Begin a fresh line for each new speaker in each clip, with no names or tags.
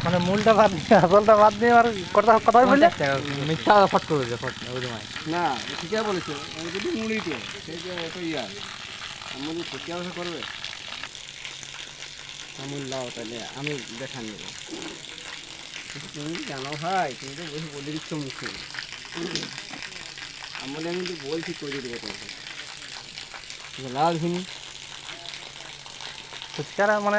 মানে মূলটা বাদ দিয়ে আসলটা বাদ দিয়ে আর কথা কথাই বলে
মিথ্যা ফট করে যে ফট ওই সময়
না ঠিকই বলেছে যদি মুড়ি তো সেই যে তো ইয়া আমুল ঠিকই ব্যবসা করবে আমুল লাও তাহলে আমি দেখান দেবো তুমি জানো ভাই তুমি তো বসে বলে দিচ্ছ মুখে আমলে আমি তো বলছি করে দেবো তোমাকে লাল ঝুনি
ফুচকারা মানে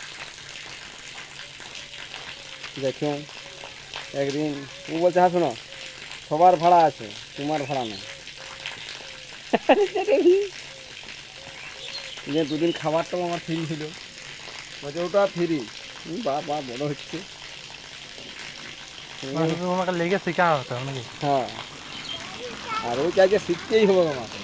দেখো একদিন ও বলছে হ্যাঁ শোনো সবার ভাড়া আছে তোমার ভাড়া নেই যে দুদিন খাবারটাও আমার ফ্রি ছিল বলছে ওটা ফ্রি বাবা বড় হচ্ছে
তোমাকে লেগে শেখা হতো নাকি?
হ্যাঁ আর ওই কাজে শিখতেই হবে আমাকে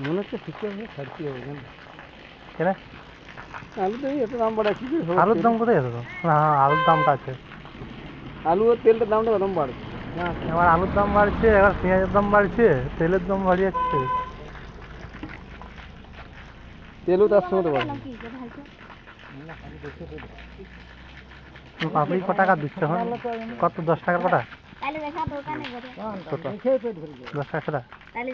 মনে হচ্ছে শিখতে হবে ছাড়তে হবে কেন
কেন
আলু তো এত দাম বাড়া কি করে হবে?
আলুর দাম কোথায় আছে তো? না আলুর দামটা আছে।
আলু আর তেলটার দামটা কত বাড়ছে
এবার আলুর দাম বাড়ছে, এবার পেঁয়াজের দাম বাড়ছে, তেলের দাম বাড়িয়ে যাচ্ছে।
তেলও তার সঙ্গে তো বাড়ছে
পাপড়ি ক টাকা দিচ্ছে এখন? কত 10 টাকার কটা? কত 10 টাকা সেটা?
আমি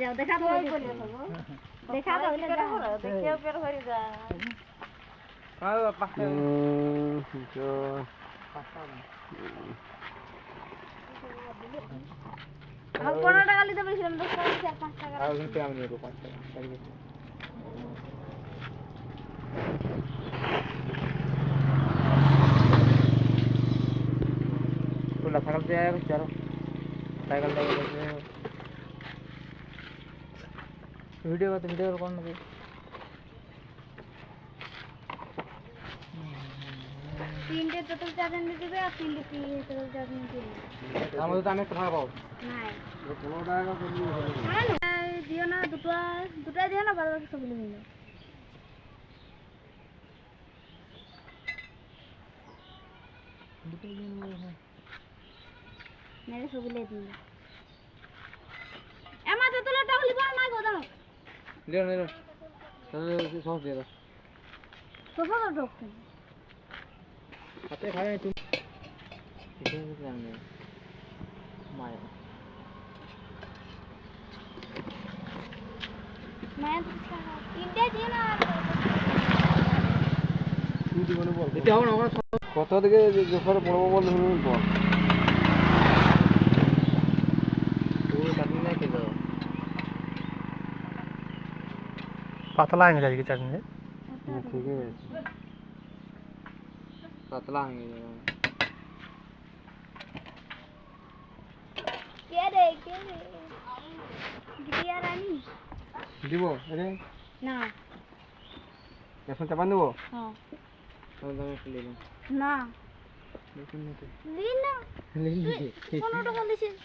15 টাকা নিতে বলেছিলাম 10 টাকা দিছি আর 5 টাকা
আর ওখানে আমি নেবো 5 টাকা তোলা সাইকেল দিয়ে আয় চলো সাইকেল দিয়ে ভিডিও করতে ভিডিও কোন নাকি
তিনটে টোটাল চার্জ নিতে দিবে আর তিনটে টোটাল চার্জ নিতে দিবে
আমাদের তো আমি একটা ভাড়া পাবো
নাই
15 টাকা করে নিয়ে হবে
দিও না দুটো দিও না বাদ বাকি সবগুলো নিয়ে নাও মেরে সবগুলো দিয়ে এমা তো তোলা টাকা লিবা না গো দাও
লিও লিও তাহলে সস দিয়ে দাও
সোফা তো ঢোকছে
হাতে খাই তুমি কিছু জানি মায়া
मैं তিনটে দিও না
তুই জীবনে বল দিতে হবে না আমরা কত থেকে যখন পড়বো বল ধরুন বল তুই চাটনি না খেলো
পাতলা হয়ে গেছে চাটনি।
ঠিক আছে পাতলা হয়ে গেছে
কে রে গিয়া রানী
দিব আরে
না
এখন চাপান দেবো
হ্যাঁ
তাহলে আমি একটু নিলাম
না
দেখুন না
লিন না
লিন
15 টাকা দিছিস